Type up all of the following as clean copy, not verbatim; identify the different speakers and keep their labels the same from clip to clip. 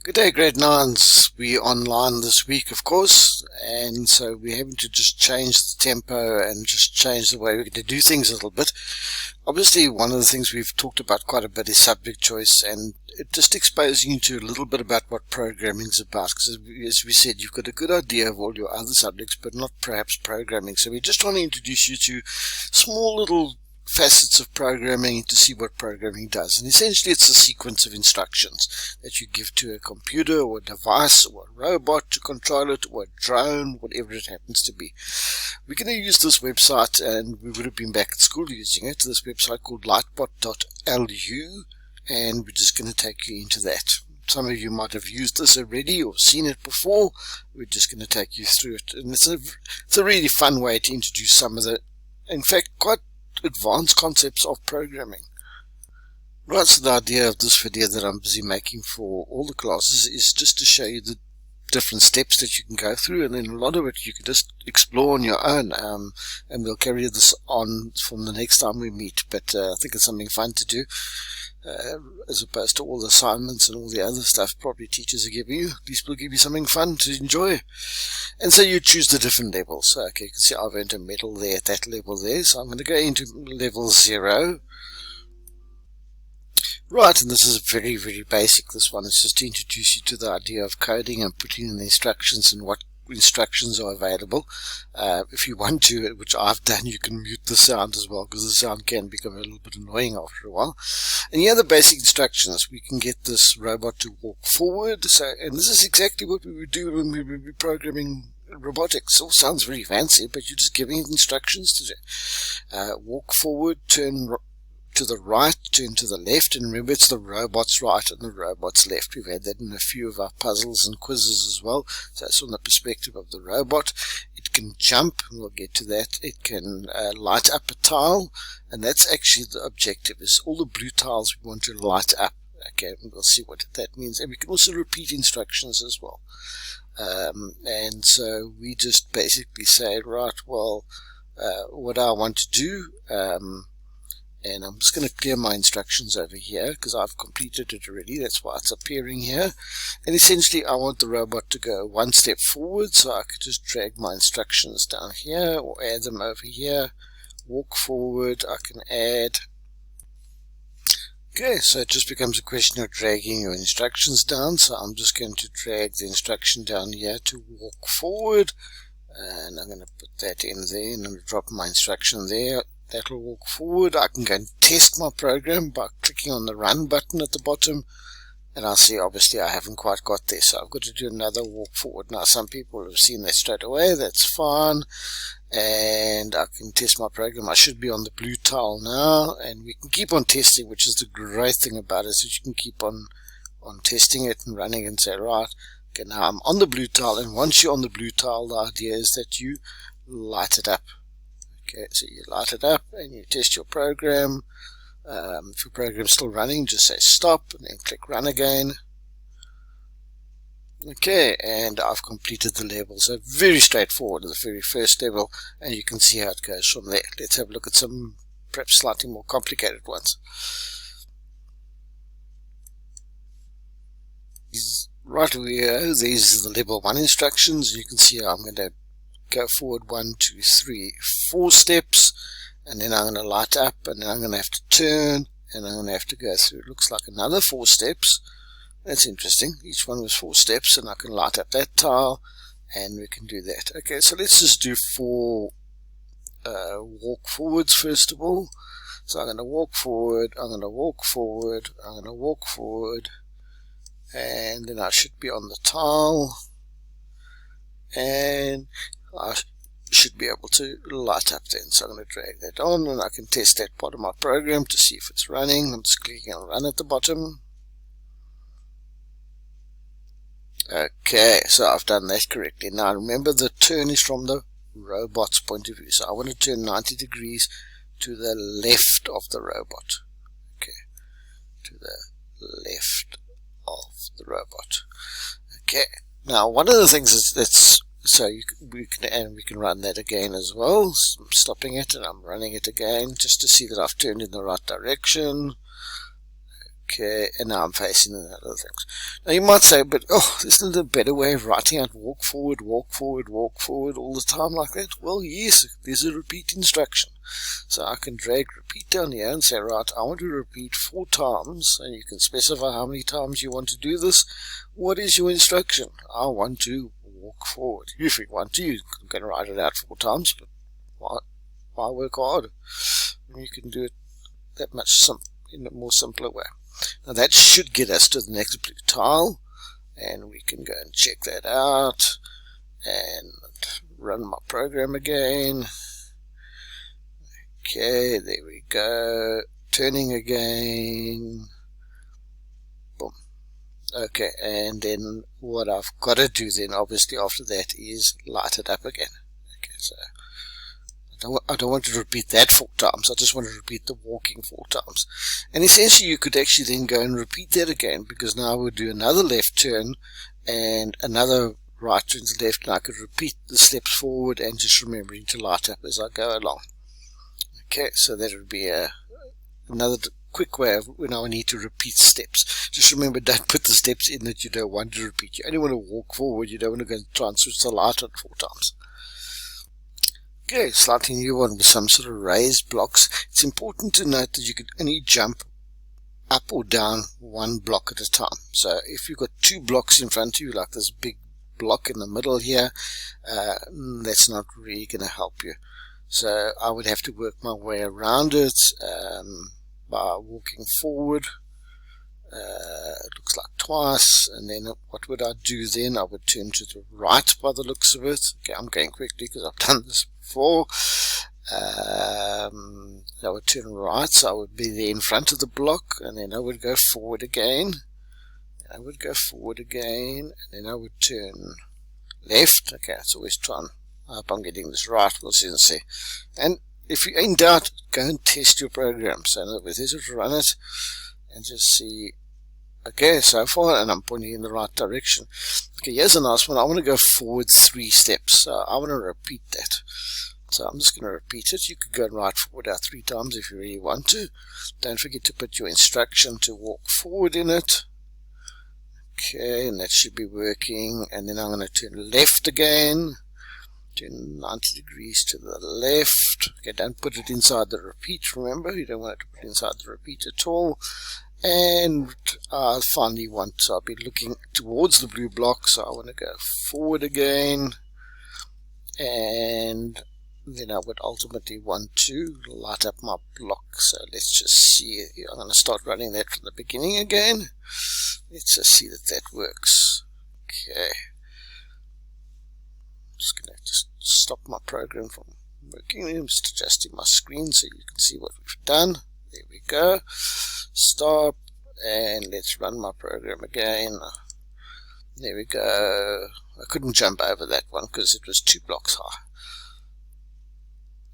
Speaker 1: Good day, grade 9s. We're online this week, of course, and so we're having to just change the tempo and just change the way we're going to do things a little bit. Obviously, one of the things we've talked about quite a bit is subject choice, and it just exposes you to a little bit about what programming is about, because as we said, you've got a good idea of all your other subjects, but not perhaps programming. So we're just trying to introduce you to small little facets of programming to see what programming does. And essentially it's a sequence of instructions that you give to a computer or a device or a robot to control it, or a drone, whatever it happens to be. We're going to use this website, and we would have been back at school using it, this website called lightbot.lu, and we're just going to take you into that. Some of you might have used this already or seen it before. We're just going to take you through it, and it's a really fun way to introduce some of the, in fact, quite advanced concepts of programming. Right, so the idea of this video that I'm busy making for all the classes is just to show you the different steps that you can go through, and then a lot of it you can just explore on your own, and we'll carry this on from the next time we meet. But I think it's something fun to do, as opposed to all the assignments and all the other stuff probably teachers are giving you. At least we'll give you something fun to enjoy. And so you choose the different levels. So, okay, you can see I've earned a medal there at that level there. So I'm going to go into level 0. Right, and this is very, very basic. This one is just to introduce you to the idea of coding and putting in the instructions and what instructions are available. If you want to, which I've done, you can mute the sound as well, because the sound can become a little bit annoying after a while. And here are the basic instructions. We can get this robot to walk forward. So, and this is exactly what we would do when we would be programming robotics. It all sounds very fancy, but you're just giving it instructions to do. Walk forward, turn to the right, turn to the left, and remember it's the robot's right and the robot's left. We've had that in a few of our puzzles and quizzes as well. So it's from the perspective of the robot. It can jump, and we'll get to that. It can light up a tile, and that's actually the objective, is all the blue tiles we want to light up. Okay, and we'll see what that means. And we can also repeat instructions as well. And so we just basically say, right, well, what I want to do, and I'm just going to clear my instructions over here because I've completed it already. That's why it's appearing here. And essentially I want the robot to go one step forward, so I could just drag my instructions down here or add them over here. Walk forward, I can add. Okay, so it just becomes a question of dragging your instructions down. So I'm just going to drag the instruction down here to walk forward, and I'm going to put that in there, and I'm going to drop my instruction there. That will walk forward. I can go and test my program by clicking on the run button at the bottom, and I'll see obviously I haven't quite got there, so I've got to do another walk forward. Now some people have seen that straight away. That's fine, and I can test my program. I should be on the blue tile now, and we can keep on testing, which is the great thing about it, is that you can keep on testing it and running and say, right, okay, now I'm on the blue tile, and once you're on the blue tile, the idea is that you light it up. Okay, so you light it up and you test your program. If your program's still running, just say stop and then click run again. Okay, and I've completed the level. So very straightforward, the very first level, and you can see how it goes from there. Let's have a look at some perhaps slightly more complicated ones. Right here, these are the level 1 instructions. You can see how I'm going to go forward 1, 2, 3, 4 steps, and then I'm going to light up, and then I'm going to have to turn, and I'm going to have to go through, it looks like another 4 steps. That's interesting. Each one was 4 steps, and I can light up that tile, and we can do that. Okay, so let's just do 4 walk forwards first of all. So I'm going to walk forward, I'm going to walk forward, I'm going to walk forward, and then I should be on the tile, and I should be able to light up then. So I'm going to drag that on, and I can test that part of my program to see if it's running. I'm just clicking on run at the bottom. Okay, so I've done that correctly. Now remember, the turn is from the robot's point of view, so I want to turn 90 degrees to the left of the robot. Okay, to the left of the robot. Okay, now one of the things is that's, so we can run that again as well. So I'm stopping it and I'm running it again just to see that I've turned in the right direction. Okay, and now I'm facing the other things. Now you might say, but isn't there a better way of writing out walk forward all the time like that? Well, yes, there's a repeat instruction. So I can drag repeat down here and say, right, I want to repeat 4 times, and you can specify how many times you want to do this. What is your instruction? I want to walk forward. If you want to, you can write it out 4 times, but why work hard? You can do it that much in a more simpler way. Now that should get us to the next blue tile, and we can go and check that out and run my program again. Okay, there we go. Turning again. Boom. Okay, and then what I've got to do then, obviously after that, is light it up again. Okay, so I don't want to repeat that 4 times. I just want to repeat the walking 4 times. And essentially you could actually then go and repeat that again, because now we'll do another left turn and another right turn to the left, and I could repeat the steps forward and just remembering to light up as I go along. Okay, so that would be another quick way of when I need to repeat steps. Just remember, don't put the steps in that you don't want to repeat. You only want to walk forward. You don't want to go and try and switch the light on 4 times. Okay, slightly new one with some sort of raised blocks. It's important to note that you could only jump up or down 1 block at a time. So if you've got 2 blocks in front of you, like this big block in the middle here, that's not really going to help you. So I would have to work my way around it by walking forward. It looks like twice, and then what would I do then? I would turn to the right by the looks of it. Okay, I'm going quickly because I've done this before. I would turn right, so I would be there in front of the block, and then I would go forward again. I would go forward again, and then I would turn left. Okay, it's always trying. I hope I'm getting this right. We'll see and see. And if you're in doubt, go and test your program. So in other words, just run it and just see. Okay, so far, and I'm pointing in the right direction. Okay, here's a nice one. I want to go forward 3 steps. So I want to repeat that. So I'm just going to repeat it. You could go and write forward out 3 times if you really want to. Don't forget to put your instruction to walk forward in it. Okay, and that should be working. And then I'm going to turn left again. Turn 90 degrees to the left. Okay, don't put it inside the repeat, remember. You don't want it to put it inside the repeat at all. And I finally I'll be looking towards the blue block, so I want to go forward again. And then I would ultimately want to light up my block. So let's just see. I'm going to start running that from the beginning again. Let's just see that that works. Okay. I'm just going to stop my program from working. I'm just adjusting my screen so you can see what we've done. There we go. Stop, and let's run my program again. There we go. I couldn't jump over that one because it was 2 blocks high.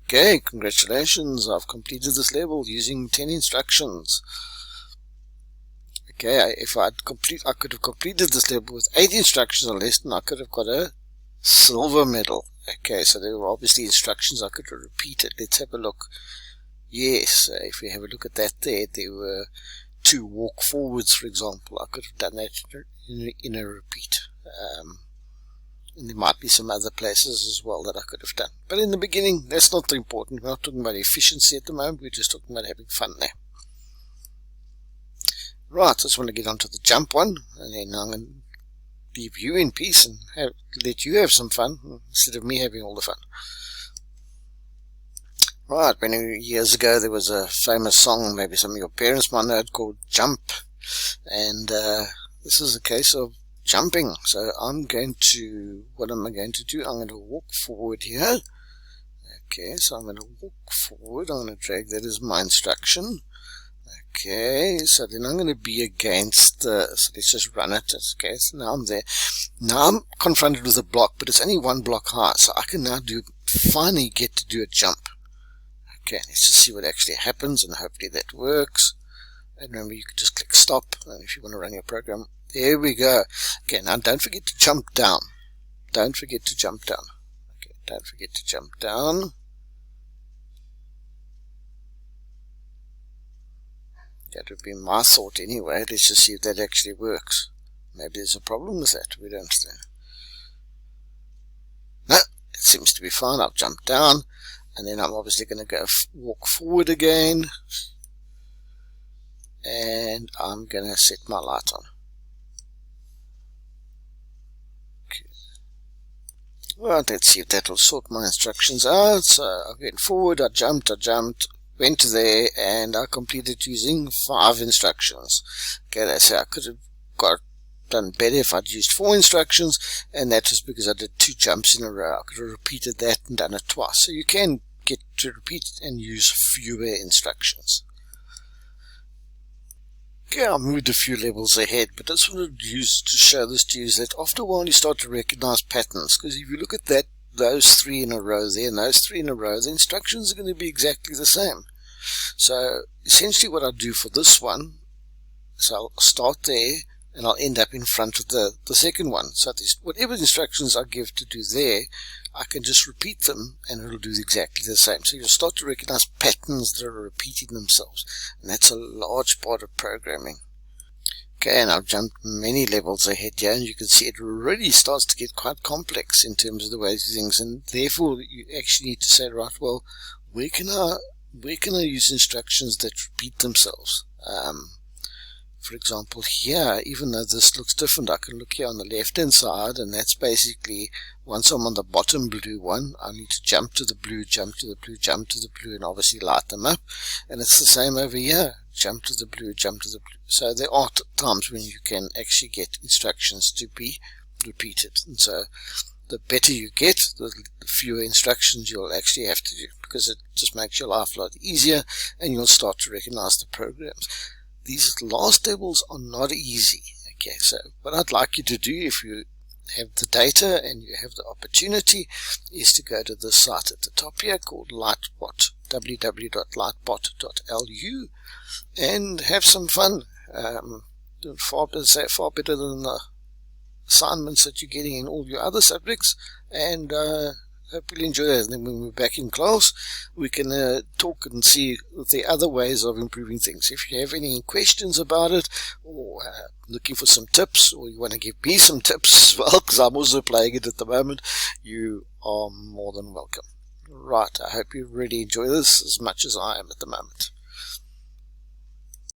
Speaker 1: Okay, congratulations, I've completed this level using 10 instructions. Okay, I could have completed this level with 8 instructions or less, and I could have got a silver medal. Okay, so there were obviously instructions I could repeat it. Let's have a look. Yes, if we have a look at that there were 2 walk forwards, for example. I could have done that in a repeat. And there might be some other places as well that I could have done. But in the beginning, that's not important. We're not talking about efficiency at the moment. We're just talking about having fun there. Right, I just want to get onto the jump one, and then I'm going to leave you in peace and let you have some fun instead of me having all the fun. Right, many years ago there was a famous song, maybe some of your parents might know it, called Jump. And this is a case of jumping. So what am I going to do? I'm going to walk forward here. Okay, so I'm going to walk forward. I'm going to drag that as my instruction. Okay, so then I'm going to be against so let's just run it. Okay, so now I'm there. Now I'm confronted with a block, but it's only 1 block high, so I can now finally get to do a jump. Okay, let's just see what actually happens, and hopefully that works. And remember, you can just click stop if you want to run your program. There we go. Okay, now don't forget to jump down. Don't forget to jump down. Okay, don't forget to jump down. That would be my thought anyway. Let's just see if that actually works. Maybe there's a problem with that. We don't know. No, it seems to be fine. I've jumped down, and then I'm obviously going to go walk forward again, and I'm going to set my light on. Okay. Well, let's see if that will sort my instructions out. So I went forward, I jumped, went there, and I completed using 5 instructions. Okay, that's how I could have done better if I'd used 4 instructions, and that was because I did 2 jumps in a row. I could have repeated that and done it twice. So you can get to repeat and use fewer instructions. Okay, I moved a few levels ahead, but I just wanted to show this to you, is that after a while you start to recognize patterns, because if you look at those 3 in a row there and those 3 in a row, the instructions are going to be exactly the same. So essentially what I do for this one is I'll start there and I'll end up in front of the second one. So whatever instructions I give to do there, I can just repeat them and it'll do exactly the same. So you'll start to recognize patterns that are repeating themselves, and that's a large part of programming. Okay, and I've jumped many levels ahead here, and you can see it already starts to get quite complex in terms of the way you do things, and therefore you actually need to say, right, well, where can I use instructions that repeat themselves? For example, here, even though this looks different, I can look here on the left hand side, and that's basically, once I'm on the bottom blue one, I need to jump to the blue, jump to the blue, jump to the blue, and obviously light them up. And it's the same over here, jump to the blue, jump to the blue. So there are times when you can actually get instructions to be repeated, and so the better you get, the fewer instructions you'll actually have to do, because it just makes your life a lot easier, and you'll start to recognize the programs. These last levels are not easy. Okay, so what I'd like you to do, if you have the data and you have the opportunity, is to go to the site at the top here called Lightbot, www.lightbot.lu, and have some fun. Far better than the assignments that you're getting in all your other subjects, and hope you'll enjoy it. And then when we're back in class, we can talk and see the other ways of improving things. If you have any questions about it, or looking for some tips, or you want to give me some tips as well, because I'm also playing it at the moment, you are more than welcome. Right, I hope you really enjoy this as much as I am at the moment.